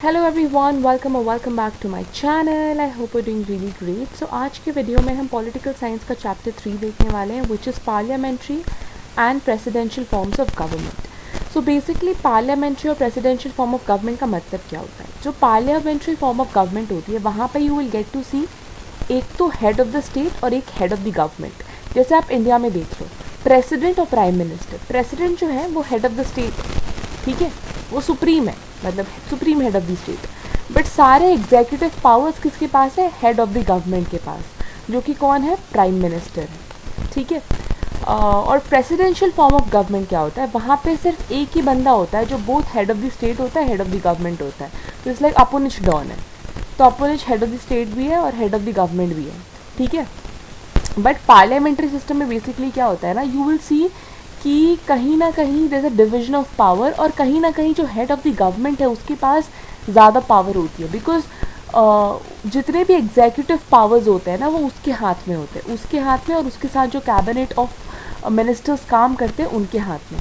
Hello everyone, welcome back to my channel. I hope you doing really great. So आज के video में हम political science का chapter 3 देखने वाले हैं, which is parliamentary and presidential forms of government. So basically parliamentary और presidential form of government का मतलब क्या होता है। जो पार्लियामेंट्री फॉर्म ऑफ गवर्नमेंट होती है वहाँ पर यू विल गेट टू सी एक तो हेड ऑफ द स्टेट और एक हेड ऑफ द गवर्नमेंट। जैसे आप इंडिया में देख लो, प्रेसिडेंट और प्राइम मिनिस्टर। प्रेसिडेंट जो है वो हेड ऑफ द स्टेट, ठीक है, वो सुप्रीम है, मतलब supreme head of the state. But सारे एग्जीक्यूटिव पावर्स किसके पास है? हेड ऑफ द गवर्नमेंट के पास, जो कि कौन है? प्राइम मिनिस्टर है, ठीक है। और प्रेसिडेंशियल फॉर्म ऑफ गवर्नमेंट क्या होता है? वहाँ पे सिर्फ एक ही बंदा होता है जो both head of the state होता है, हेड ऑफ द गवर्नमेंट होता है। तो इस लाइक अपोनिच डॉन है, तो अपोनिच हेड ऑफ द स्टेट भी है और हेड ऑफ द गवर्नमेंट भी है, ठीक है। बट पार्लियामेंट्री सिस्टम में बेसिकली क्या होता है ना, यू विल सी कि कहीं ना कहीं there is a division of power, और कहीं ना कहीं जो हेड ऑफ द गवर्नमेंट है उसके पास ज़्यादा पावर होती है। बिकॉज जितने भी एग्जीक्यूटिव पावर्स होते हैं ना वो उसके हाथ में होते हैं, उसके हाथ में, और उसके साथ जो कैबिनेट ऑफ मिनिस्टर्स काम करते हैं उनके हाथ में।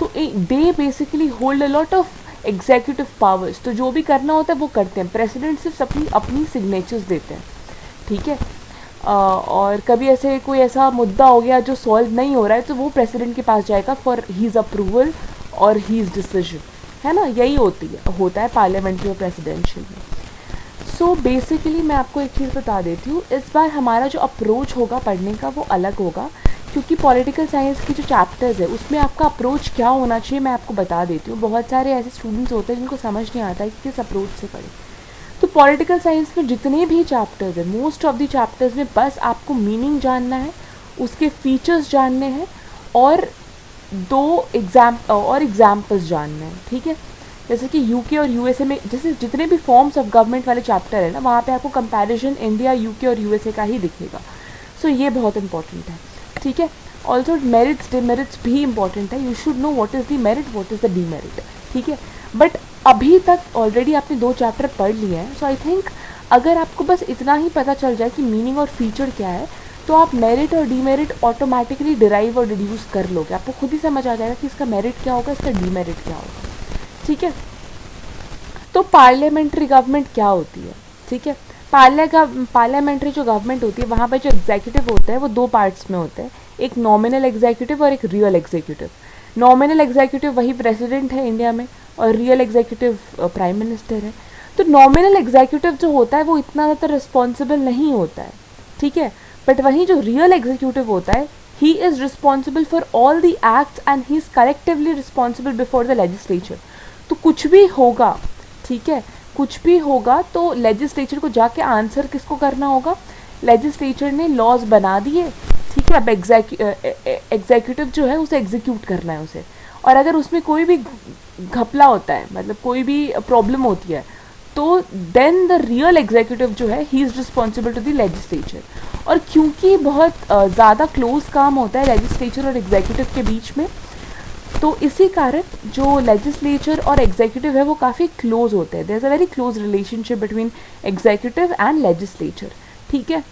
तो they basically hold a lot of executive powers. तो जो भी करना होता है वो करते हैं। प्रेसिडेंट सिर्फ अपनी अपनी सिग्नेचर्स देते हैं, ठीक है। और कभी ऐसे कोई ऐसा मुद्दा हो गया जो सॉल्व नहीं हो रहा है तो वो प्रेसिडेंट के पास जाएगा फॉर हीज़ अप्रूवल और हीज़ डिसीजन, है ना। यही होता है पार्लियामेंट्री और प्रेसिडेंशियल में। सो बेसिकली मैं आपको एक चीज़ बता देती हूँ, इस बार हमारा जो अप्रोच होगा पढ़ने का वो अलग होगा, क्योंकि पॉलिटिकल साइंस की जो चैप्टर्स है उसमें आपका अप्रोच क्या होना चाहिए मैं आपको बता देती हूँ। बहुत सारे ऐसे स्टूडेंट्स होते हैं जिनको समझ नहीं आता है कि किस अप्रोच से पढ़ें। तो पॉलिटिकल साइंस में जितने भी चैप्टर्स हैं, मोस्ट ऑफ द चैप्टर्स में बस आपको मीनिंग जानना है, उसके फीचर्स जानने हैं, और एग्जाम्पल्स जानने हैं, ठीक है। जैसे कि यूके और यूएसए में, जैसे जितने भी फॉर्म्स ऑफ गवर्नमेंट वाले चैप्टर है ना, वहाँ पे आपको कंपैरिजन इंडिया, यूके और यूएसए का ही दिखेगा। सो ये बहुत इंपॉर्टेंट है, ठीक है। ऑल्सो मेरिट्स डिमेरिट्स भी इंपॉर्टेंट है। You should know what is the merit, what is the demerit, ठीक है। बट अभी तक ऑलरेडी आपने 2 चैप्टर पढ़ लिए हैं। सो आई थिंक अगर आपको बस इतना ही पता चल जाए कि मीनिंग और फीचर क्या है, तो आप मेरिट और डीमेरिट ऑटोमेटिकली डिराइव और डिड्यूस कर लोगे। आपको खुद ही समझ आ जाएगा कि इसका मेरिट क्या होगा, इसका डीमेरिट क्या होगा, ठीक है। तो पार्लियामेंट्री गवर्नमेंट क्या होती है, ठीक है। पार्लियामेंट्री जो गवर्नमेंट होती है वहाँ पर जो एग्जीक्यूटिव होता है वो 2 पार्ट्स में होते हैं, एक नॉमिनल एग्जीक्यूटिव और एक रियल एग्जीक्यूटिव। नॉमिनल एग्जीक्यूटिव वही प्रेसिडेंट है इंडिया में, और रियल एग्जीक्यूटिव प्राइम मिनिस्टर है। तो नॉमिनल एग्जीक्यूटिव जो होता है वो इतना ज़्यादा रिस्पॉन्सिबल नहीं होता है, ठीक है। बट वहीं जो रियल एग्जीक्यूटिव होता है, he is responsible for all the acts and he is collectively responsible before the legislature. तो कुछ भी होगा, ठीक है, कुछ भी होगा तो लेजिस्लेचर को जाके आंसर किसको करना होगा? लेजिस्लेचर ने लॉज बना दिए, ठीक है। अब एग्जीक्यूटिव जो है उसे एग्जीक्यूट करना है उसे। और अगर उसमें कोई भी घपला होता है, मतलब कोई भी प्रॉब्लम होती है, तो देन द रियल एग्जीक्यूटिव जो है he is responsible to the legislature. और क्योंकि बहुत ज़्यादा क्लोज काम होता है लेजिस्लेचर और एग्जीक्यूटिव के बीच में, तो इसी कारण जो लेजिस्लेचर और एग्जीक्यूटिव है वो काफ़ी क्लोज होते हैं। There is a very close relationship between executive and legislature, ठीक है।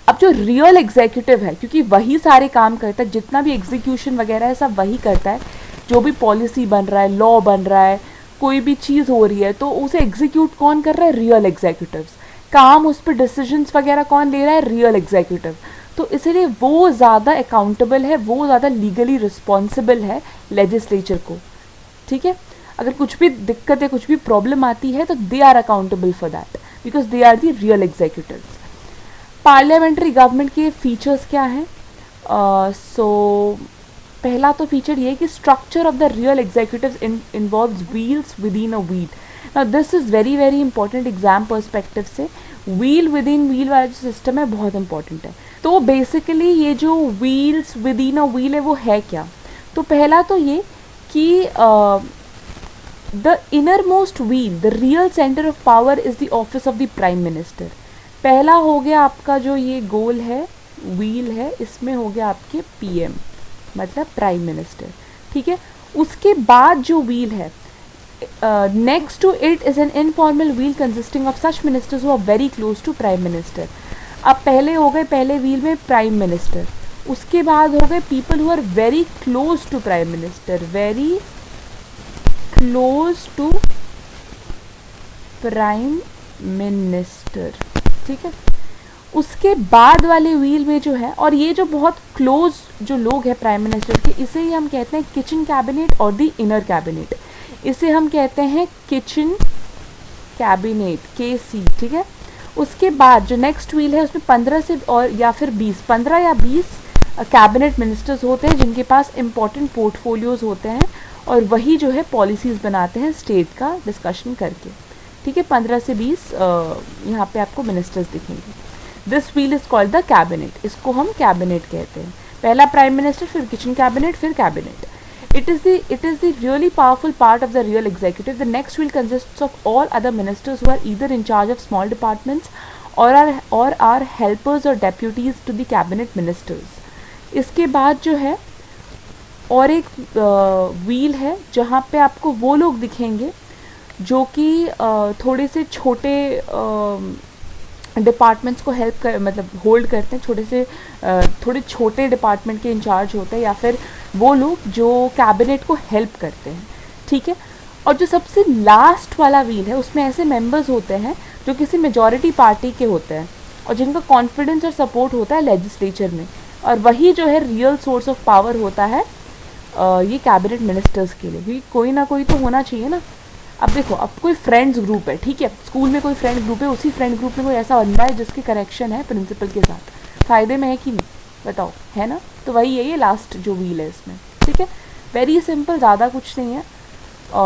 अब जो रियल एग्जीक्यूटिव है, क्योंकि वही सारे काम करता है, जितना भी एग्जीक्यूशन वगैरह है सब वही करता है। जो भी पॉलिसी बन रहा है, लॉ बन रहा है, कोई भी चीज़ हो रही है, तो उसे एग्जीक्यूट कौन कर रहा है? Real executives. काम उस पर डिसीजंस वगैरह कौन ले रहा है? Real executive. तो इसलिए वो ज़्यादा अकाउंटेबल है, वो ज़्यादा लीगली रिस्पॉन्सिबल है लेजिस्लेचर को, ठीक है। अगर कुछ भी दिक्कत है, कुछ भी प्रॉब्लम आती है, तो they are accountable for that, because they are the real executives. Parliamentary government के फीचर्स क्या हैं? पहला तो फीचर ये है कि structure of the real executives involves wheels with in a wheel. Now this is very very important exam perspective से। Wheel with in wheel वाला जो सिस्टम है बहुत इंपॉर्टेंट है। तो बेसिकली ये जो wheels with in a wheel है वो है क्या? तो पहला तो ये कि the inner most wheel, the real centre of power is the office of the prime minister. पहला हो गया आपका जो ये गोल है, व्हील है, इसमें हो गया आपके पीएम, मतलब प्राइम मिनिस्टर, ठीक है। उसके बाद जो व्हील है, next to it is an informal wheel consisting of such ministers who are very close to prime minister. अब पहले हो गए, पहले व्हील में प्राइम मिनिस्टर, उसके बाद हो गए people who are very close to prime minister, very close to prime minister, ठीक है। उसके बाद वाले व्हील में जो है, और ये जो बहुत क्लोज जो लोग हैं प्राइम मिनिस्टर के, इसे ही हम कहते हैं किचन कैबिनेट और द इनर कैबिनेट। इसे हम कहते हैं किचन कैबिनेट, KC, ठीक है। उसके बाद जो नेक्स्ट व्हील है उसमें 15 से और या फिर 15 या 20 कैबिनेट मिनिस्टर्स होते हैं जिनके पास इंपॉर्टेंट पोर्टफोलियोज होते हैं, और वही जो है पॉलिसीज़ बनाते हैं स्टेट का डिस्कशन करके, ठीक है। 15 से 20 यहाँ पे आपको मिनिस्टर्स दिखेंगे। This wheel is called the cabinet, इसको हम कैबिनेट कहते हैं। पहला प्राइम मिनिस्टर, फिर किचन कैबिनेट, फिर cabinet. It is the really powerful part of the real executive. The next wheel consists of all other ministers who are either in charge of small departments or are helpers or deputies to the cabinet ministers. इसके बाद जो है और एक wheel है जहाँ पे आपको वो लोग दिखेंगे जो कि थोड़े से छोटे डिपार्टमेंट्स को हेल्प कर मतलब होल्ड करते हैं, थोड़े छोटे डिपार्टमेंट के इंचार्ज होते हैं, या फिर वो लोग जो कैबिनेट को हेल्प करते हैं, ठीक है। और जो सबसे लास्ट वाला व्हील है उसमें ऐसे मेंबर्स होते हैं जो किसी मेजॉरिटी पार्टी के होते हैं और जिनका कॉन्फिडेंस और सपोर्ट होता है लेजिस्लेचर में, और वही जो है रियल सोर्स ऑफ पावर होता है ये कैबिनेट मिनिस्टर्स के लिए, क्योंकि कोई ना कोई तो होना चाहिए ना। अब देखो, अब कोई फ्रेंड्स ग्रुप है, ठीक है, स्कूल में कोई फ्रेंड ग्रुप है, उसी फ्रेंड ग्रुप में कोई ऐसा बंदा है जिसकी करेक्शन है प्रिंसिपल के साथ, फ़ायदे में है कि नहीं बताओ, है ना। तो वही है ये लास्ट जो व्हील है इसमें, ठीक है। वेरी सिंपल, ज़्यादा कुछ नहीं है,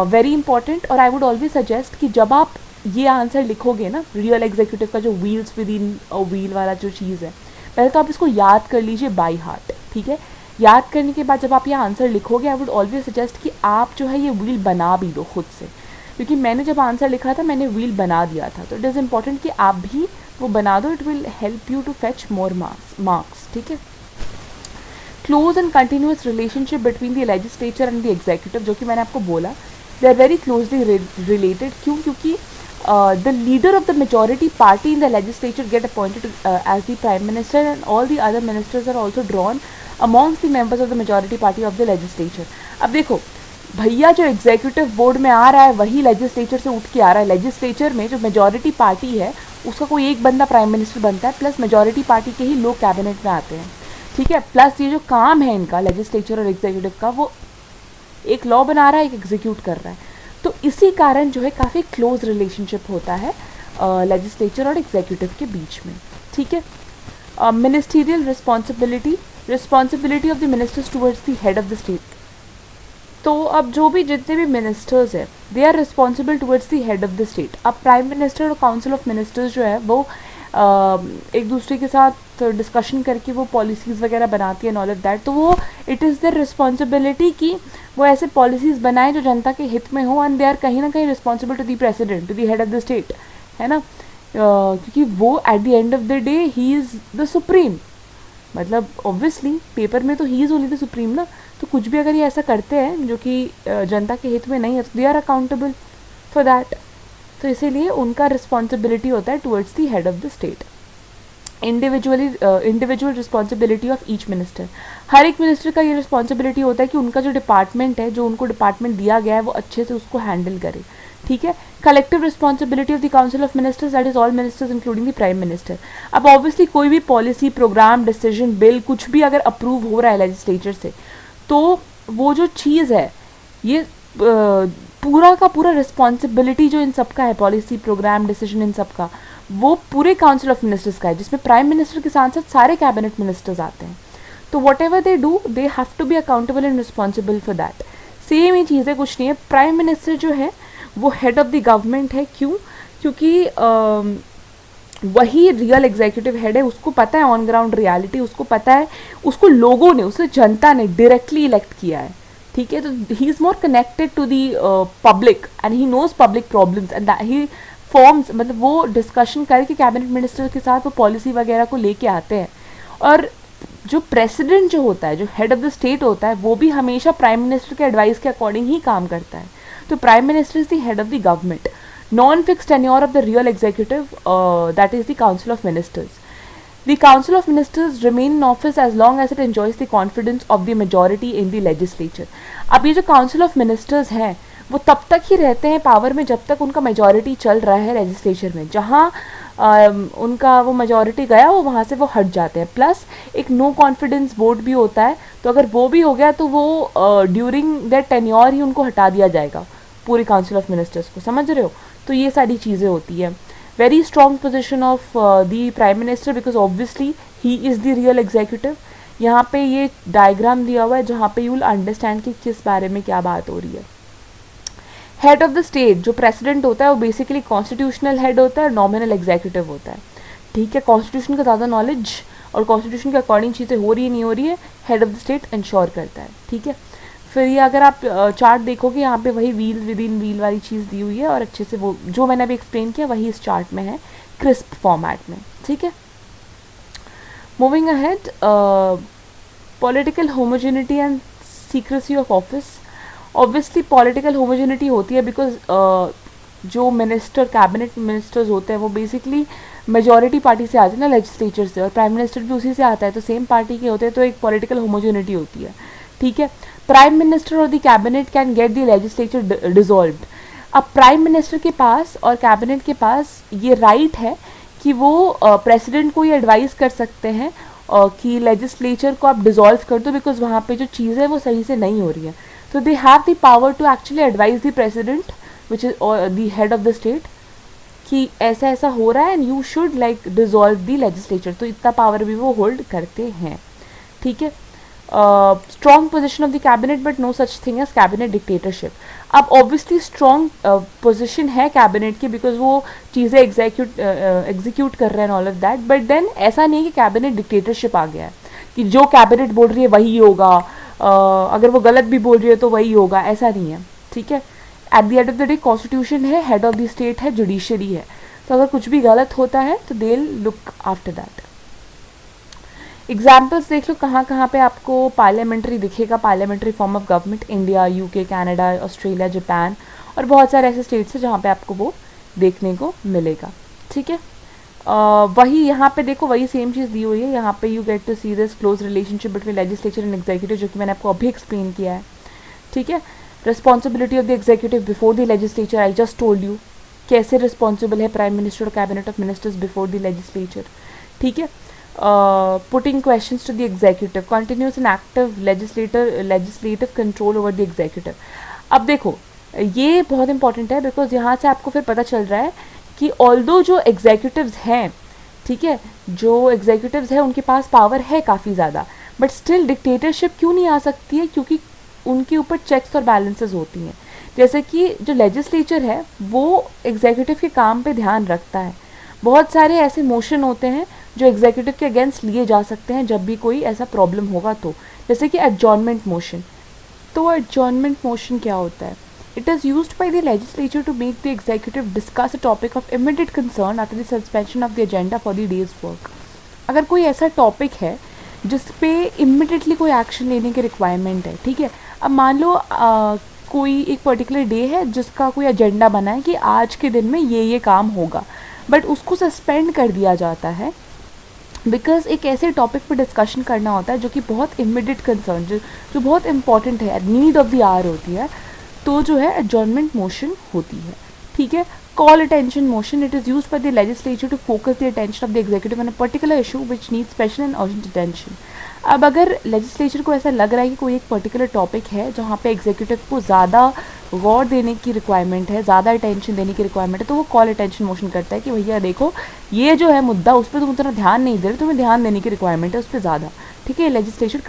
वेरी इंपॉर्टेंट। और आई वुड ऑलवेज सजेस्ट कि जब आप ये आंसर लिखोगे ना, रियल एग्जीक्यूटिव का जो व्हील्स विद इन व्हील वाला जो चीज़ है, पहले तो आप इसको याद कर लीजिए बाई हार्ट, ठीक है। याद करने के बाद जब आप ये आंसर लिखोगे, आई वुड ऑलवेज सजेस्ट कि आप जो है ये व्हील बना भी दो खुद से, क्योंकि मैंने जब आंसर लिखा था मैंने व्हील बना दिया था। तो इट इज़ इम्पॉर्टेंट कि आप भी वो बना दो, it will help you to fetch more marks, ठीक है। Close and continuous relationship between the legislature and the executive, जो कि मैंने आपको बोला, they are very closely related. क्यों? क्योंकि the leader of the majority party in the legislature get appointed as the prime minister, and all the other ministers are also drawn amongst the members of the majority party of the legislature. अब देखो भैया, जो executive board में आ रहा है वही legislature से उठ के आ रहा है। लेजिस्लेचर में जो मेजॉरिटी पार्टी है उसका कोई एक बंदा प्राइम मिनिस्टर बनता है, प्लस मेजॉरिटी पार्टी के ही लोग कैबिनेट में आते हैं, ठीक है। प्लस ये जो काम है इनका लेजिस्लेचर और एग्जीक्यूटिव का, वो एक लॉ बना रहा है, एक एग्जीक्यूट कर रहा है। तो इसी कारण जो है काफ़ी क्लोज रिलेशनशिप होता है लेजिस्लेचर और एग्जीक्यूटिव के बीच में, ठीक है। Ministerial responsibility of the ministers towards the head of the state. तो अब जो भी जितने भी मिनिस्टर्स हैं, they are responsible towards the head of the state. अब प्राइम मिनिस्टर और काउंसिल ऑफ मिनिस्टर्स जो है वो एक दूसरे के साथ डिस्कशन करके वो पॉलिसीज़ वगैरह बनाती है, ऑल ऑफ दैट। तो वो इट इज़ देयर रिस्पॉन्सिबिलिटी कि वो ऐसे पॉलिसीज़ बनाएं जो जनता के हित में हो, एंड दे आर कहीं ना कहीं responsible to the president, to the head of the state, है ना। क्योंकि वो at the end of the day he is the supreme, मतलब ऑब्वियसली पेपर में तो he is only the supreme ना। तो कुछ भी अगर ये ऐसा करते हैं जो कि जनता के हित में नहीं है, तो they are accountable for that. तो इसीलिए उनका रिस्पॉन्सिबिलिटी होता है towards the head of the state. Individual responsibility of each minister, हर एक मिनिस्टर का ये रिस्पॉन्सिबिलिटी होता है कि उनका जो डिपार्टमेंट है, जो उनको डिपार्टमेंट दिया गया है, वो अच्छे से उसको हैंडल करे, ठीक है। Collective responsibility of the council of ministers, that is all ministers including the prime minister. अब ऑब्वियसली कोई भी पॉलिसी, प्रोग्राम, डिसीजन, बिल कुछ भी अगर अप्रूव हो रहा है लेजिस्लेचर से, तो वो जो चीज़ है ये पूरा का पूरा रिस्पॉन्सिबिलिटी जो इन सबका है, पॉलिसी, प्रोग्राम, डिसीजन, इन सबका, वो पूरे काउंसिल ऑफ मिनिस्टर्स का है, जिसमें प्राइम मिनिस्टर के साथ साथ सारे कैबिनेट मिनिस्टर्स आते हैं। तो whatever they do, they have to be accountable and responsible for that. Same ही चीज़ है, कुछ नहीं है। प्राइम मिनिस्टर जो है वो हेड ऑफ द गवर्नमेंट है। क्यों? क्योंकि वही रियल एग्जीक्यूटिव हेड है, उसको पता है ऑन ग्राउंड रियलिटी, उसको पता है, उसको लोगों ने, उसे जनता ने डायरेक्टली इलेक्ट किया है, ठीक है। तो he is more connected to the public and he knows public problems and he forms, मतलब वो डिस्कशन करके कैबिनेट मिनिस्टर के साथ वो पॉलिसी वगैरह को लेके आते हैं। और जो प्रेसिडेंट जो होता है, जो हेड ऑफ द स्टेट होता है, वो भी हमेशा प्राइम मिनिस्टर के एडवाइस के अकॉर्डिंग ही काम करता है। तो prime minister is the head of the government. Non-fixed tenure of the real executive, that is the Council of Ministers. The Council of Ministers remain in office as long as it enjoys the confidence of the majority in the legislature. अब ये जो Council of Ministers है वो तब तक ही रहते हैं power में जब तक उनका मेजॉरिटी चल रहा है लेजिस्लेचर में, जहाँ उनका वो मेजॉरिटी गया वो वहाँ से वो हट जाते हैं। प्लस एक नो कॉन्फिडेंस वोट भी होता है, तो अगर वो भी हो गया तो वो ड्यूरिंग दैट टेन्योर ही उनको हटा दिया जाएगा पूरी काउंसिल ऑफ मिनिस्टर्स को, समझ रहे हो। तो ये सारी चीज़ें होती है। Very strong position of the prime minister because obviously he is the real executive. यहाँ पे ये डायग्राम दिया हुआ है जहाँ पे यू विल अंडरस्टैंड कि किस बारे में क्या बात हो रही है। हेड ऑफ द स्टेट जो प्रेसिडेंट होता है वो बेसिकली कॉन्स्टिट्यूशनल हेड होता है और नॉमिनल एग्जीक्यूटिव होता है, ठीक है। कॉन्स्टिट्यूशन का ज़्यादा नॉलेज और कॉन्स्टिट्यूशन के अकॉर्डिंग चीज़ें हो रही है नहीं हो रही है, head of the state ensure करता है, ठीक है। फिर ये अगर आप चार्ट देखोगे यहाँ पे वही व्हील विद इन व्हील वाली चीज़ दी हुई है और अच्छे से वो जो मैंने अभी एक्सप्लेन किया वही इस चार्ट में है, क्रिस्प फॉर्मेट में, ठीक है। Moving ahead, political homogeneity and secrecy of office. Obviously political homogeneity होती है बिकॉज जो मिनिस्टर कैबिनेट मिनिस्टर्स होते हैं वो बेसिकली मेजॉरिटी पार्टी से आते हैं ना, लेजिस्लेचर से, और प्राइम मिनिस्टर भी उसी से आता है, तो सेम पार्टी के होते हैं, तो एक पॉलिटिकल होमोजेनिटी होती है, ठीक है। प्राइम मिनिस्टर और the cabinet can get the legislature dissolved. अब प्राइम मिनिस्टर के पास और कैबिनेट के पास ये राइट है कि वो प्रेसिडेंट को ये एडवाइस कर सकते हैं कि लेजिस्लेचर को आप डिसॉल्व कर दो बिकॉज वहाँ पे जो चीज़ें वो सही से नहीं हो रही है। तो they have the power to actually advise the president which is the head of the state कि ऐसा ऐसा हो रहा है and you should like dissolve the legislature. तो इतना पावर भी वो होल्ड करते हैं, ठीक है। Strong position of the cabinet but no such thing as cabinet dictatorship. अब ऑब्वियसली स्ट्रॉन्ग पोजिशन है कैबिनेट की बिकॉज वो चीज़ें एग्जीक्यूट कर रहे हैं all of that, but then ऐसा नहीं कि कैबिनेट डिक्टेटरशिप आ गया है कि जो कैबिनेट बोल रही है वही होगा, अगर वो गलत भी बोल रही है तो वही होगा, ऐसा नहीं है, ठीक है। Eight the end of the day constitution है, हेड ऑफ द स्टेट है, जुडिशरी है, तो अगर कुछ भी गलत होता है तो they will look after that. Examples देख लो कहाँ कहाँ पे आपको पार्लियामेंट्री दिखेगा, parliamentary form of government, India, UK, Canada, Australia, Japan और बहुत सारे ऐसे स्टेट्स हैं जहाँ पे आपको वो देखने को मिलेगा, ठीक है। वही यहाँ पे देखो वही सेम चीज़ दी हुई है, यहाँ पे you get to see this close relationship between legislature and executive जो कि मैंने आपको अभी एक्सप्लेन किया है, ठीक है। Responsibility of the executive before the legislature, I just told you कैसे रिस्पॉन्सिबल है प्राइम मिनिस्टर और cabinet of ministers before the legislature, ठीक है। Putting questions to the executive, continuous and active legislative control over the executive। अब देखो ये बहुत important है बिकॉज यहाँ से आपको फिर पता चल रहा है कि ऑल्दो जो एग्जीक्यूटिव्स हैं, ठीक है, जो एग्जीक्यूटिव्स हैं उनके पास पावर है काफ़ी ज़्यादा, बट स्टिल डिक्टेटरशिप क्यों नहीं आ सकती है, क्योंकि उनके ऊपर चेक्स और बैलेंसेस होती हैं। जैसे कि जो लेजिस्लेचर है वो एग्जीक्यूटिव के काम पे ध्यान रखता है, बहुत सारे ऐसे मोशन होते हैं जो एग्जीक्यूटिव के अगेंस्ट लिए जा सकते हैं जब भी कोई ऐसा प्रॉब्लम होगा, तो जैसे कि एडजॉर्नमेंट मोशन। तो एडजॉर्नमेंट मोशन क्या होता है? It is used by the legislature to make the executive discuss a topic of immediate concern after the suspension of the agenda for the day's work. अगर कोई ऐसा टॉपिक है जिस पे इमीडिएटली कोई एक्शन लेने की रिक्वायरमेंट है, ठीक है। अब मान लो कोई एक पर्टिकुलर डे है जिसका कोई एजेंडा बना है कि आज के दिन में ये काम होगा, बट उसको सस्पेंड कर दिया जाता है बिकॉज एक ऐसे टॉपिक पर डिस्कशन करना होता है जो कि बहुत इमीडिएट कंसर्न जो बहुत इंपॉर्टेंट है, नीड ऑफ द आवर होती है, तो जो है एडजॉर्नमेंट मोशन होती है, ठीक है। Call attention motion, it is used by the legislature to focus the attention of the executive on a particular issue which needs special and urgent attention. अब अगर लेजिस्लेचर को ऐसा लग रहा है कि कोई एक पर्टिकुलर टॉपिक है जहाँ पे एग्जीक्यूटिव को ज़्यादा गौर देने की रिक्वायरमेंट है, ज़्यादा अटेंशन देने की रिक्वायरमेंट है, तो वो कॉल अटेंशन मोशन करता है कि भैया देखो ये जो है मुद्दा उस पर तुम उतना ध्यान नहीं दे रहे, तुम्हें ध्यान देने की रिक्वायरमेंट है उस पर ज़्यादा, ठीक है। लेजिस्लेचर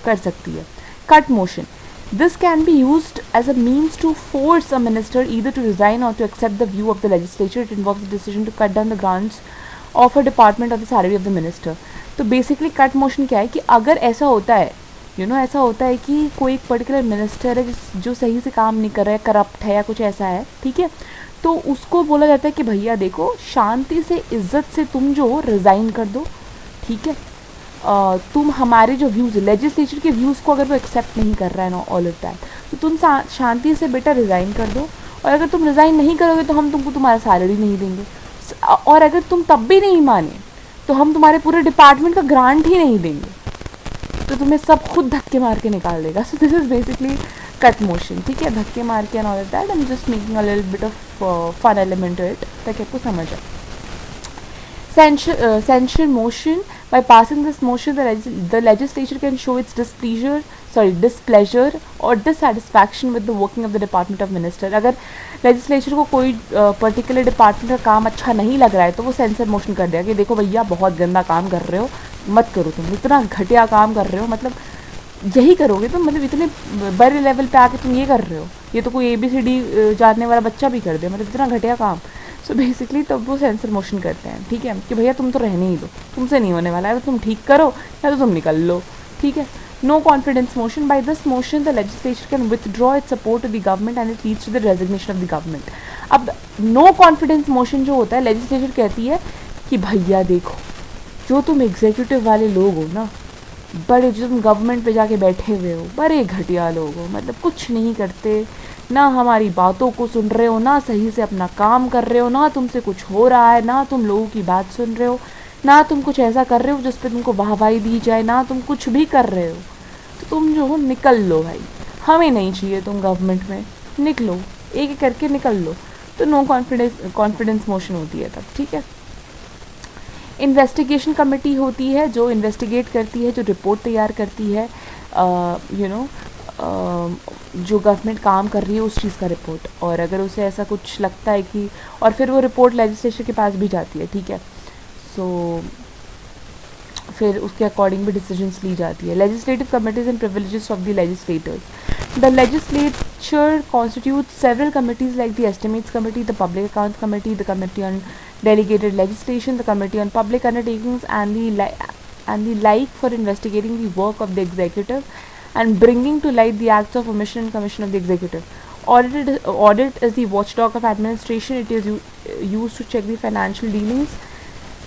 कर सकती है। Cut motion, this can be used as a means to force a minister either to resign or to accept the view of the legislature. It involves the decision to cut down the grants of a department or the salary of the minister. तो basically cut motion क्या है कि अगर ऐसा होता है ऐसा होता है कि कोई एक पर्टिकुलर मिनिस्टर है जो सही से काम नहीं कर रहा है, करप्ट है या कुछ ऐसा है, ठीक है, तो उसको बोला जाता है कि भैया देखो शांति से इज्जत से तुम जो रिज़ाइन कर दो, ठीक है। तुम हमारे जो व्यूज़ लेजिस्लेचर के व्यूज़ को अगर वो एक्सेप्ट नहीं कर रहा है ना ऑल ऑफ दैट, तो तुम शांति से बेटा रिज़ाइन कर दो, और अगर तुम रिज़ाइन नहीं करोगे तो हम तुमको तुम्हारा सैलरी नहीं देंगे, और अगर तुम तब भी नहीं माने तो हम तुम्हारे पूरे डिपार्टमेंट का ग्रांट ही नहीं देंगे, तो तुम्हें सब खुद धक्के मार के निकाल देगा। So this is basically cut motion, ठीक है, धक्के मार के and all that, I am just making a little bit of fun element to it ताकि आपको समझ आए. Censure motion. By passing this motion, the legislature can show its displeasure or dissatisfaction with the working of the Department of Minister. अगर legislature को कोई particular department का काम अच्छा नहीं लग रहा है तो वो सेंसर मोशन कर देगा कि देखो भैया बहुत गंदा काम कर रहे हो, मत करो, तुम इतना घटिया काम कर रहे हो, मतलब यही करोगे तुम, मतलब इतने बड़े लेवल पे आके तुम ये कर रहे हो, ये तो कोई ABCD जानने वाला बच्चा भी कर दे, मतलब इतना घटिया काम. सो बेसिकली तब वो सेंसर मोशन करते हैं, ठीक है, कि भैया तुम तो रहने ही दो, तुमसे नहीं होने वाला है, तो तुम ठीक करो या तो तुम निकल लो, ठीक है. No confidence motion. By this motion the legislature can withdraw its support to the government and it leads to the resignation of the government. अब नो कॉन्फिडेंस मोशन जो होता है, लेजिस्लेचर कहती है कि भैया देखो, जो तुम एग्जीक्यूटिव वाले लोग हो ना, बड़े जो तुम गवर्नमेंट पे जाके बैठे हुए हो, बड़े घटिया लोग हो, मतलब कुछ नहीं करते, ना हमारी बातों को सुन रहे हो, ना सही से अपना काम कर रहे हो, ना तुमसे कुछ हो रहा है, ना तुम लोगों की बात सुन रहे हो, ना तुम कुछ ऐसा कर रहे हो जिस पे तुमको वाहवाही दी जाए, ना तुम कुछ भी कर रहे हो, तो तुम जो हो निकल लो भाई, हमें नहीं चाहिए तुम गवर्नमेंट में, निकलो, एक एक करके निकल लो. तो नो कॉन्फिडेंस मोशन होती है तब, ठीक है. इन्वेस्टिगेशन कमेटी होती है जो इन्वेस्टिगेट करती है, जो रिपोर्ट तैयार करती है, जो गवर्नमेंट काम कर रही है उस चीज़ का रिपोर्ट, और अगर उसे ऐसा कुछ लगता है कि, और फिर वो रिपोर्ट लेजिस्लेचर के पास भी जाती है, ठीक है. सो फिर उसके अकॉर्डिंग भी डिसीजंस ली जाती है. Legislative committees and privileges of the legislators. The legislature constitutes several committees like the Estimates Committee, the Public Accounts Committee, the Committee on Delegated Legislation, the Committee on Public Undertakings, and the like for investigating the work of the executive and bringing to light the acts of omission and commission of the executive. Audit is the watchdog of administration. It is used to check the financial dealings.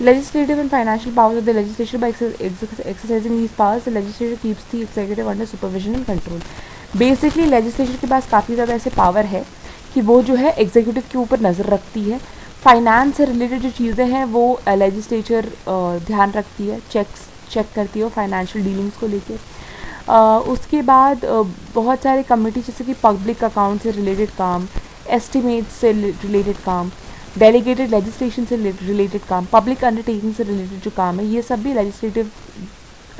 Legislative and financial powers of the legislature. By exercising these powers, the legislature keeps the executive under supervision and control. Basically legislature के पास काफ़ी ज़्यादा ऐसे power है कि वो जो है executive के ऊपर नज़र रखती है. फाइनेंस से रिलेटेड जो चीज़ें हैं वो लेजिस्लेचर ध्यान रखती है, चेक करती है फाइनेंशियल डीलिंग्स को लेके. उसके बाद बहुत सारे कमिटी जैसे कि पब्लिक अकाउंट से रिलेटेड काम, एस्टिमेट्स से रिलेटेड काम, डेलीगेटेड लेजिस्लेशन से रिलेटेड काम, पब्लिक अंडरटेकिंग से रिलेटेड जो काम है, ये सब भी लेजिस्लेटिव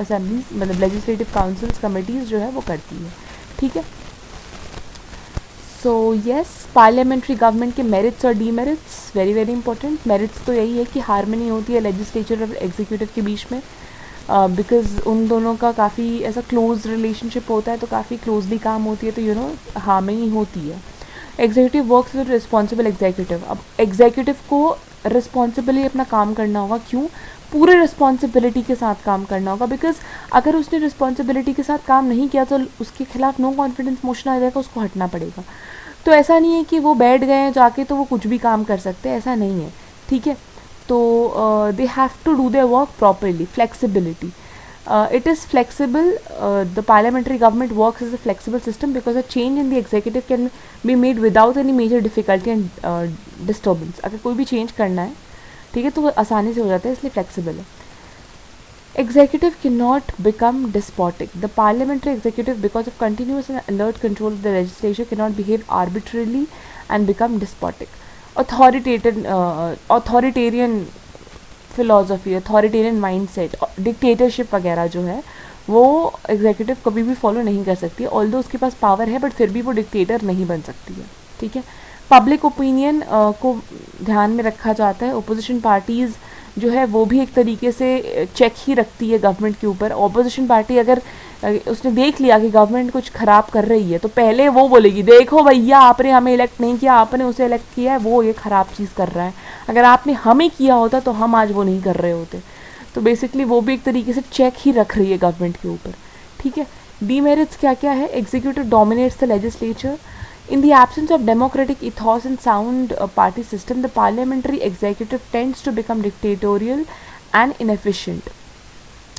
असेंबलीज मतलब लेजिस्लेटिव काउंसिल्स कमिटीज़ जो है वो करती है, ठीक है. सो यस, पार्लियामेंट्री गवर्नमेंट के मेरिट्स और demerits, very very important. Merits तो यही है कि हार्मनी होती है लेजिस्लेचर और एग्जीक्यूटिव के बीच में, बिकॉज उन दोनों का काफ़ी ऐसा क्लोज रिलेशनशिप होता है, तो काफ़ी क्लोजली काम होती है, तो यू नो हार्मनी होती है. Executive works with responsible executive. अब एग्जीक्यूटिव को रिस्पॉन्सिबली अपना काम करना होगा. क्यों? पूरे रिस्पॉन्सिबिलिटी के साथ काम करना होगा, बिकॉज अगर उसने रिस्पॉन्सिबिलिटी के साथ काम नहीं किया तो उसके खिलाफ नो कॉन्फिडेंस मोशन आ जाएगा, उसको हटना पड़ेगा. तो ऐसा नहीं है कि वो बैठ गए हैं जाके तो वो कुछ भी काम कर सकते हैं, ऐसा नहीं है, ठीक है. तो they have to do their work properly. Flexibility. It is flexible. The parliamentary government works as a flexible system because a change in the executive can be made without any major difficulty and disturbance. अगर कोई भी change करना है, ठीक है, तो वो आसानी से हो जाता है, इसलिए flexible है. Executive cannot become despotic. The parliamentary executive, because of continuous and alert control of the legislature, cannot behave arbitrarily and become despotic. Authoritarian philosophy, authoritarian mindset, dictatorship वगैरह जो है वो एग्जीक्यूटिव कभी भी फॉलो नहीं कर सकती है. ऑल्दो उसके पास पावर है बट फिर भी वो डिक्टेटर नहीं बन सकती है, ठीक है. पब्लिक ओपिनियन को ध्यान में रखा जाता है. ओपोजिशन पार्टीज़ जो है वो भी एक तरीके से चेक ही रखती है गवर्नमेंट के ऊपर. ऑपोजिशन पार्टी अगर उसने देख लिया कि गवर्नमेंट कुछ ख़राब कर रही है तो पहले वो बोलेगी देखो भैया आपने हमें इलेक्ट नहीं किया, आपने उसे इलेक्ट किया है, वो ये ख़राब चीज़ कर रहा है, अगर आपने हमें किया होता तो हम आज वो नहीं कर रहे होते. तो बेसिकली वो भी एक तरीके से चेक ही रख रही है गवर्नमेंट के ऊपर, ठीक है. डीमेरिट्स क्या क्या है? Executive dominates the legislature. In the absence of democratic ethos and sound party system, the parliamentary executive tends to become dictatorial and inefficient.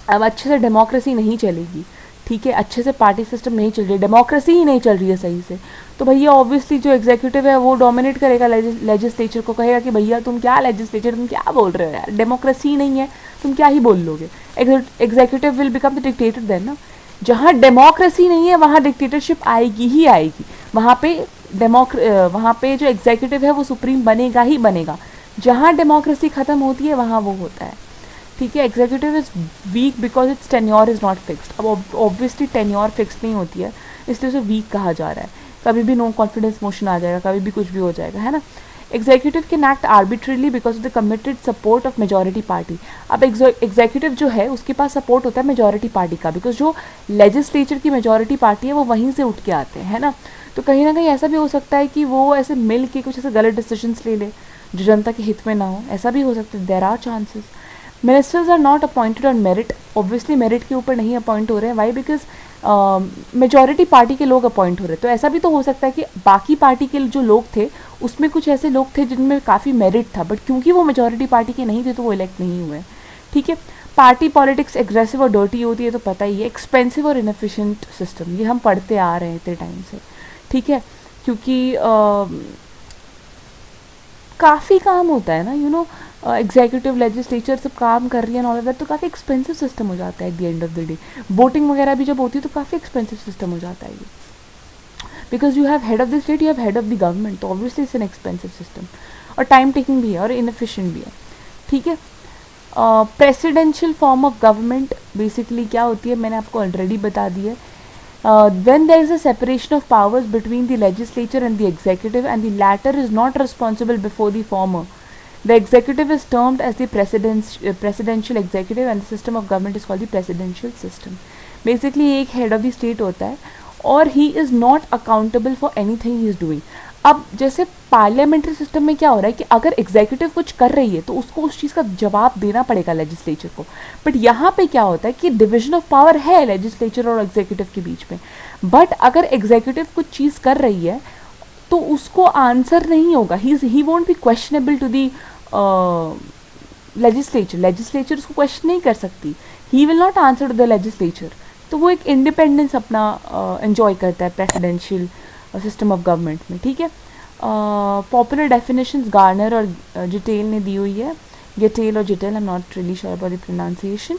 अब अच्छे से डेमोक्रेसी नहीं चलेगी, ठीक है, अच्छे से पार्टी सिस्टम नहीं चल रही, डेमोक्रेसी ही नहीं चल रही है सही से, तो भैया ऑब्वियसली जो एग्जीक्यूटिव है वो डोमिनेट करेगा लेजिस्लेचर को, कहेगा कि भैया तुम क्या लेजिस्लेचर, तुम क्या बोल रहे हो यार, डेमोक्रेसी नहीं है, तुम क्या ही बोल लोगे. Executive will become the dictator then ना. जहाँ डेमोक्रेसी नहीं है वहाँ डिक्टेटरशिप आएगी ही आएगी। वहाँ पे वहाँ पे जो एग्जीक्यूटिव है वो सुप्रीम बनेगा ही बनेगा। जहाँ डेमोक्रेसी ख़त्म होती है वहाँ वो होता है, ठीक है। Executive is week because it's tenure is not fixed. अब ऑब्वियसली टेन्योर फिक्स नहीं होती है, इसलिए उसे वीक कहा जा रहा है। कभी भी नो कॉन्फिडेंस मोशन आ जाएगा, कभी भी कुछ भी हो जाएगा, है ना। Executive can act arbitrarily because of the committed support of majority party. अब एग्जीक्यूटिव जो है उसके पास सपोर्ट होता है मेजॉरिटी पार्टी का, बिकॉज जो लेजिस्लेचर की मेजॉरिटी पार्टी है वो वहीं से उठ के आते हैं, है ना। तो कहीं ना कहीं ऐसा भी हो सकता है कि वो ऐसे मिल के कुछ ऐसे गलत डिसीजंस ले ले जो जनता के हित में ना हो, ऐसा भी हो सकता है। There are chances. Ministers are not appointed on merit. Obviously merit के ऊपर नहीं अपॉइंट हो रहे हैं, वाई बिकॉज मेजॉरिटी पार्टी के लोग अपॉइंट हो रहे हैं। तो ऐसा भी तो हो सकता है कि बाकी पार्टी के जो लोग थे उसमें कुछ ऐसे लोग थे जिनमें काफ़ी मेरिट था, बट क्योंकि वो मेजॉरिटी पार्टी के नहीं थे तो वो इलेक्ट नहीं हुए, ठीक है। पार्टी पॉलिटिक्स एग्रेसिव और डर्टी होती है तो पता ही है। एक्सपेंसिव और इनएफिशिएंट सिस्टम, ये हम पढ़ते आ रहे हैं इतने टाइम से, ठीक है। क्योंकि काफ़ी काम होता है ना, यू नो, एग्जीक्यूटिव लेजिस्लेचर सब काम कर रही है ऑल ऑफ दैट, तो काफ़ी एक्सपेंसिव सिस्टम हो जाता है eight the end of the day. Voting वगैरह भी जब होती है तो काफ़ी एक्सपेंसिव सिस्टम हो जाता है ये, because you have head of the state, you have head of the government, तो obviously it's an expensive system और टाइम टेकिंग भी है और इनएफिशिएंट भी है, ठीक है। Presidential form of government basically क्या होती है मैंने आपको ऑलरेडी बता दी है। When there is a separation of powers between the legislature and the executive and the latter is not responsible before the former, the executive is termed as the presidential executive and the system of government is called the presidential system. Basically एक head of the state होता है और he is not accountable for anything he is doing. अब जैसे parliamentary system में क्या हो रहा है कि अगर एग्जीक्यूटिव कुछ कर रही है तो उसको उस चीज़ का जवाब देना पड़ेगा लेजिस्लेचर को, बट यहाँ पे क्या होता है कि डिवीजन ऑफ पावर है लेजिस्लेचर और एग्जीक्यूटिव के बीच में, बट अगर एग्जीक्यूटिव कुछ चीज़ कर रही है तो उसको आंसर नहीं होगा, he won't be questionable to the legislature उसको क्वेश्चन नहीं कर सकती, he will not answer to the legislature. तो वो एक इंडिपेंडेंस अपना एंजॉय करता है प्रेसिडेंशियल सिस्टम ऑफ गवर्नमेंट में, ठीक है। पॉपुलर डेफिनेशंस गार्नर और जिटेल ने दी हुई है, गेटेल और जिटेल, I am not really sure about the pronunciation,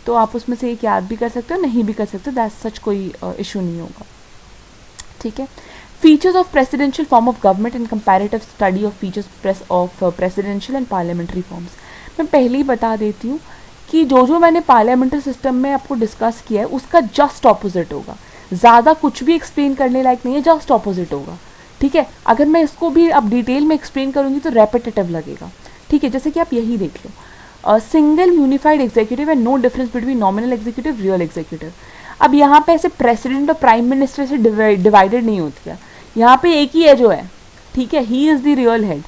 तो आप उसमें से एक याद भी कर सकते हो, नहीं भी कर सकते, दैट सच कोई इशू नहीं होगा, ठीक है। Features of presidential form of government and comparative study of features of presidential and parliamentary forms. मैं पहले ही बता देती हूँ कि जो मैंने पार्लियामेंट्री सिस्टम में आपको डिस्कस किया है उसका जस्ट ऑपोजिट होगा, ज़्यादा कुछ भी एक्सप्लेन करने लायक नहीं है, जस्ट ऑपोजिट होगा, ठीक है। अगर मैं इसको भी अब डिटेल में एक्सप्लेन करूँगी तो रेपिटेटिव लगेगा, ठीक है। जैसे कि आप यही देख लो, single unified executive and no difference between nominal executive real executive. अब यहाँ पे ऐसे प्रेसिडेंट और प्राइम मिनिस्टर से डिवाइडेड नहीं होती है, यहाँ पे एक ही है जो है, ठीक है, he is the real head,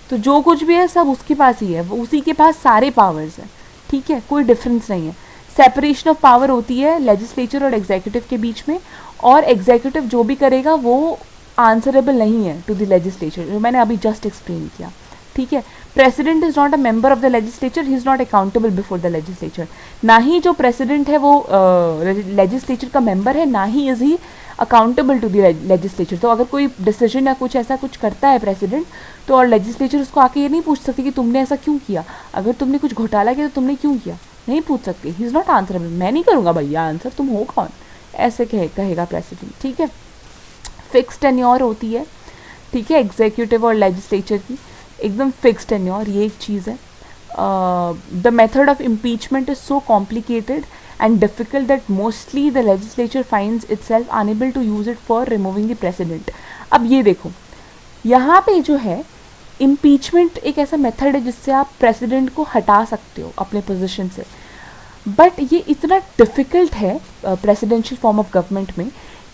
तो जो कुछ भी है सब उसके पास ही है, वो उसी के पास सारे पावर्स हैं, ठीक है, कोई डिफरेंस नहीं है। सेपरेशन ऑफ पावर होती है लेजिस्लेचर और एग्जीक्यूटिव के बीच में, और एग्जीक्यूटिव जो भी करेगा वो आंसरेबल नहीं है टू द लेजिस्लेचर, जो मैंने अभी जस्ट एक्सप्लेन किया, ठीक है। President is not a member of the legislature, he is not accountable before the legislature. ना ही जो प्रेसिडेंट है वो लेजिस्लेचर का मेंबर है, ना he is he accountable to the legislature. तो अगर कोई डिसीजन या कुछ ऐसा कुछ करता है प्रेसिडेंट, तो और लेजिस्लेचर उसको आके ये नहीं पूछ सकती कि तुमने ऐसा क्यों किया, अगर तुमने कुछ घोटाला किया तो तुमने क्यों किया, नहीं पूछ सकती, ही इज़ नॉट आंसरेबल, मैं नहीं करूँगा भैया आंसर, तुम हो कौन, ऐसे कहेगा प्रेसिडेंट, ठीक है। फिक्स टेन्योर होती है, ठीक है, एग्जीक्यूटिव और लेजिस्लेचर की एकदम फिक्स टेन्योर, ये एक चीज़ है। The method of impeachment is so complicated and difficult that mostly the legislature finds itself unable to use it for removing the president. अब ये देखो, यहाँ पे जो है impeachment एक ऐसा मेथड है जिससे आप प्रेसिडेंट को हटा सकते हो अपने पोजीशन से, बट ये इतना डिफ़िकल्ट है प्रेसिडेंशियल फॉर्म ऑफ गवर्नमेंट में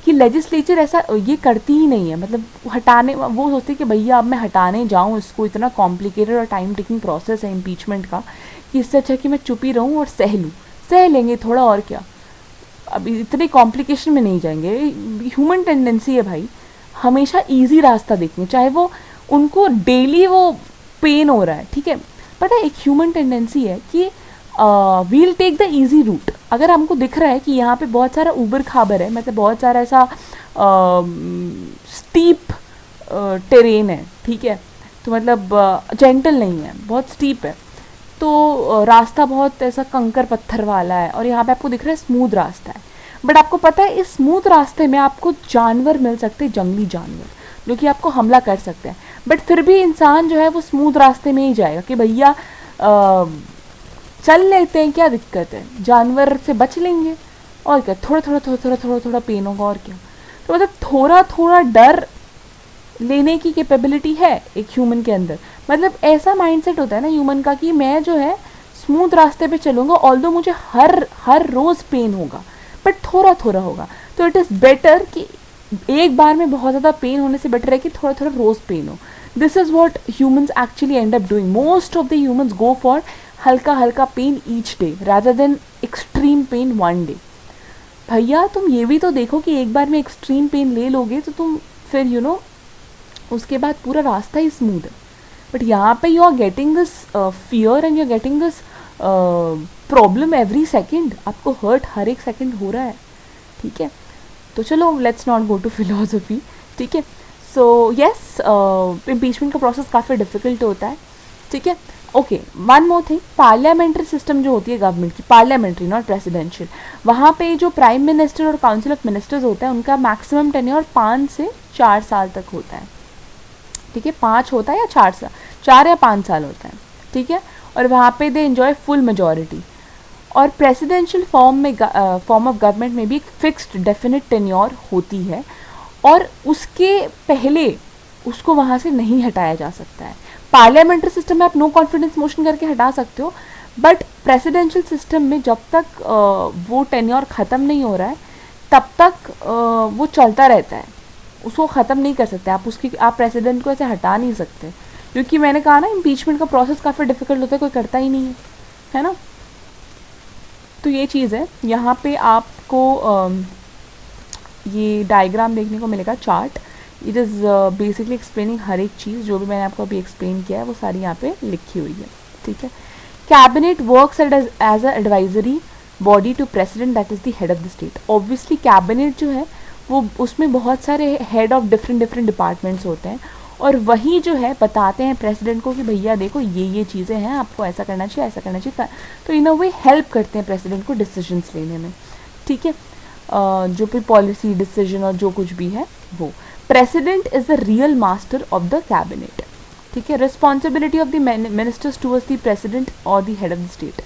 कि लेजिस्लेचर ऐसा ये करती ही नहीं है, मतलब हटाने, वो सोचते हैं कि भैया अब मैं हटाने जाऊँ इसको, इतना कॉम्प्लिकेटेड और टाइम टेकिंग प्रोसेस है इम्पीचमेंट का, कि इससे अच्छा कि मैं चुप ही रहूँ और सह लेंगे थोड़ा, और क्या, अब इतने कॉम्प्लिकेशन में नहीं जाएंगे। ह्यूमन टेंडेंसी है भाई हमेशा इजी रास्ता देखने, चाहे वो उनको डेली वो पेन हो रहा है, ठीक है, पता है एक ह्यूमन टेंडेंसी है कि we'll take the easy route. अगर हमको दिख रहा है कि यहाँ पे बहुत सारा ऊबर खाबर है, मतलब बहुत सारा ऐसा स्टीप टेरेन है, ठीक है, तो मतलब जेंटल नहीं है, बहुत स्टीप है, तो रास्ता बहुत ऐसा कंकर पत्थर वाला है, और यहाँ पे आपको दिख रहा है स्मूथ रास्ता है, बट आपको पता है इस स्मूथ रास्ते में आपको जानवर मिल सकते हैं, जंगली जानवर जो कि आपको हमला कर सकते हैं, बट फिर भी इंसान जो है वो स्मूथ रास्ते में ही जाएगा कि भैया चल लेते हैं, क्या दिक्कत है, जानवर से बच लेंगे और क्या, थोड़ा थोड़ा थोड़ा थोड़ा थोड़ा थोड़ा पेन होगा और क्या। तो मतलब थोड़ा थोड़ा डर लेने की कैपेबिलिटी है एक ह्यूमन के अंदर, मतलब ऐसा माइंडसेट होता है ना ह्यूमन का कि मैं जो है स्मूथ रास्ते पे चलूँगा, ऑल्दो मुझे हर रोज़ पेन होगा बट थोड़ा थोड़ा होगा, तो इट इज़ बेटर कि एक बार में बहुत ज़्यादा पेन होने से बेटर है कि थोड़ा थोड़ा रोज़ पेन हो। This is what humans actually end up doing, most of the humans go for हल्का हल्का pain each day rather than extreme pain one day. भैया तुम ये भी तो देखो कि एक बार में एक्सट्रीम पेन ले लोगे तो तुम फिर उसके बाद पूरा रास्ता ही स्मूथ है, बट यहाँ पे you are getting this fear and you are getting this problem every second, आपको हर्ट हर एक सेकेंड हो रहा है, ठीक है। तो चलो let's not go to philosophy, ठीक है। सो यस, इम्पीचमेंट का प्रोसेस काफ़ी डिफिकल्ट होता है, ठीक है। Okay, one more thing, parliamentary system जो होती है गवर्नमेंट की, पार्लियामेंट्री नॉट प्रेसिडेंशियल, वहाँ पे जो प्राइम मिनिस्टर और काउंसिल ऑफ मिनिस्टर्स होता है उनका मैक्सिमम टेन्योर 5 से 4 साल तक होता है, ठीक है। 5 होता है या 4 या 5 साल होता है, ठीक है। और वहाँ पे दे एंजॉय फुल मेजॉरिटी। और प्रेसिडेंशियल फॉर्म ऑफ गवर्नमेंट में भी एक फिक्स्ड डेफिनेट टेन्योर होती है और उसके पहले उसको वहाँ से नहीं हटाया जा सकता है। पार्लियामेंट्री सिस्टम में आप नो कॉन्फिडेंस मोशन करके हटा सकते हो, बट प्रेसिडेंशियल सिस्टम में जब तक वो टेन्योर ख़त्म नहीं हो रहा है तब तक वो चलता रहता है, उसको ख़त्म नहीं कर सकते आप प्रेसिडेंट को ऐसे हटा नहीं सकते, क्योंकि मैंने कहा ना इम्पीचमेंट का प्रोसेस काफ़ी डिफिकल्ट होता है, कोई करता ही नहीं है ना। तो ये चीज़ है, यहाँ पे आपको ये डायग्राम देखने को मिलेगा, chart, it is basically explaining हर एक चीज़ जो भी मैंने आपको अभी एक्सप्लेन किया है वो सारी यहाँ पे लिखी हुई है, ठीक है। Cabinet works as a advisory body to president, that is the head of the state. Obviously cabinet जो है वो उसमें बहुत सारे हेड ऑफ डिफरेंट डिपार्टमेंट्स होते हैं और वही जो है बताते हैं प्रेसिडेंट को कि भैया देखो ये चीज़ें हैं, आपको ऐसा करना चाहिए, ऐसा करना चाहिए, तो इन अ वे हेल्प करते हैं प्रेसिडेंट को डिसीजंस लेने में, ठीक है। जो भी पॉलिसी डिसीजन और जो कुछ भी है वो, president is the real master of the cabinet, ठीक है। Responsibility of the ministers towards the president और the head of the state,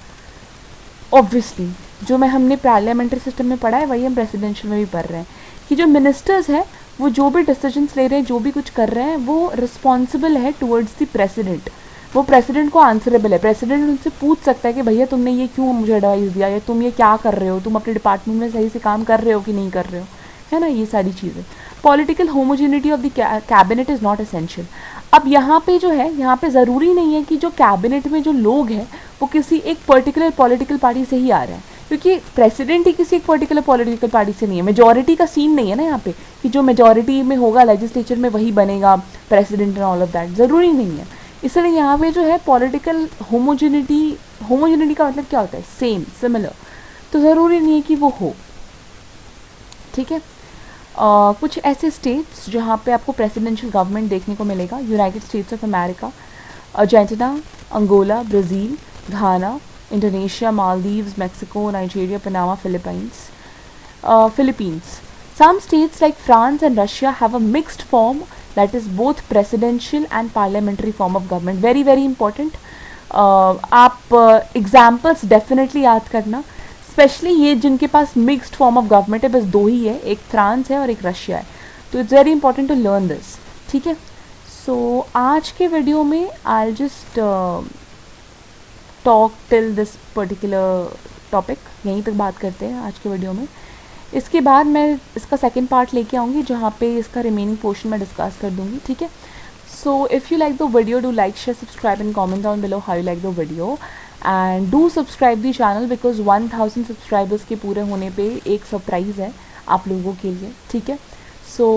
obviously जो हमने पार्लियामेंट्री सिस्टम में पढ़ा है वही हम प्रेसिडेंशियल में भी पढ़ रहे हैं कि जो मिनिस्टर्स हैं वो जो भी डिसीजंस ले रहे हैं, जो भी कुछ कर रहे हैं, वो रिस्पॉन्सिबल है टुवर्ड्स द प्रेसिडेंट, वो प्रेसिडेंट को आंसरेबल है। प्रेसिडेंट उनसे पूछ सकता है कि भैया तुमने ये क्यों मुझे एडवाइस दिया, या तुम ये क्या कर रहे हो, तुम अपने डिपार्टमेंट में सही से काम कर रहे हो कि नहीं कर रहे हो, है ना, ये सारी चीज़ें। Political homogeneity of the cabinet is not essential. अब यहाँ पे जो है, यहाँ पे ज़रूरी नहीं है कि जो कैबिनेट में जो लोग हैं वो किसी एक पर्टिकुलर पॉलिटिकल पार्टी से ही आ रहे हैं, क्योंकि प्रेसिडेंट ही किसी एक पर्टिकुलर पॉलिटिकल पार्टी से नहीं है। मेजॉरिटी का सीन नहीं है ना यहाँ पे कि जो मेजॉरिटी में होगा लेजिस्लेचर में वही बनेगा president and all of that, ज़रूरी नहीं है। इसलिए यहाँ पे जो है पॉलिटिकल होमोजेनिटी का मतलब क्या होता है, सेम, सिमिलर, तो ज़रूरी नहीं है कि वो हो, ठीक है। कुछ ऐसे स्टेट्स जहाँ पे आपको प्रेसिडेंशियल गवर्नमेंट देखने को मिलेगा, United States of America, Argentina, Angola, Brazil, Ghana, Indonesia, Maldives, Mexico, Nigeria, Panama, Philippines. Some states like France and Russia have a mixed form, that is both presidential and parliamentary form of government. Very very important. आप examples definitely याद करना, specially ये जिनके पास mixed form of government है, बस 2 ही है, एक France है और एक रशिया है, तो it's very important to learn this, ठीक है। सो आज के वीडियो में I just talk till this particular topic, यहीं तक बात करते हैं आज के वीडियो में। इसके बाद मैं इसका सेकेंड पार्ट लेके आऊँगी जहाँ पे इसका रिमेनिंग पोर्शन मैं डिस्कस कर दूँगी, ठीक है। So if you like the video, do like, share, subscribe and comment down below how you like the video, and do subscribe the channel because 1000 subscribers के पूरे होने पे एक सरप्राइज़ है आप लोगों के लिए, ठीक है। So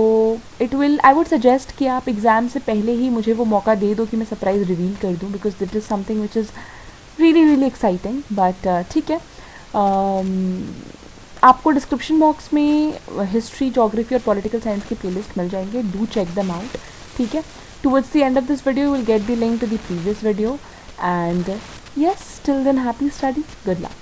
it will, I would suggest कि आप एग्ज़ाम से पहले ही मुझे वो मौका दे दो कि मैं सरप्राइज़ रिवील कर दूँ, because that is something which is really really exciting, but ठीक है। आपको डिस्क्रिप्शन बॉक्स में हिस्ट्री, जोग्राफी और पॉलिटिकल साइंस की प्लेलिस्ट मिल जाएंगे, डू चेक देम आउट, ठीक है। Towards the end of this video, you will get the link to the previous video, and yes, till then, happy study, good luck.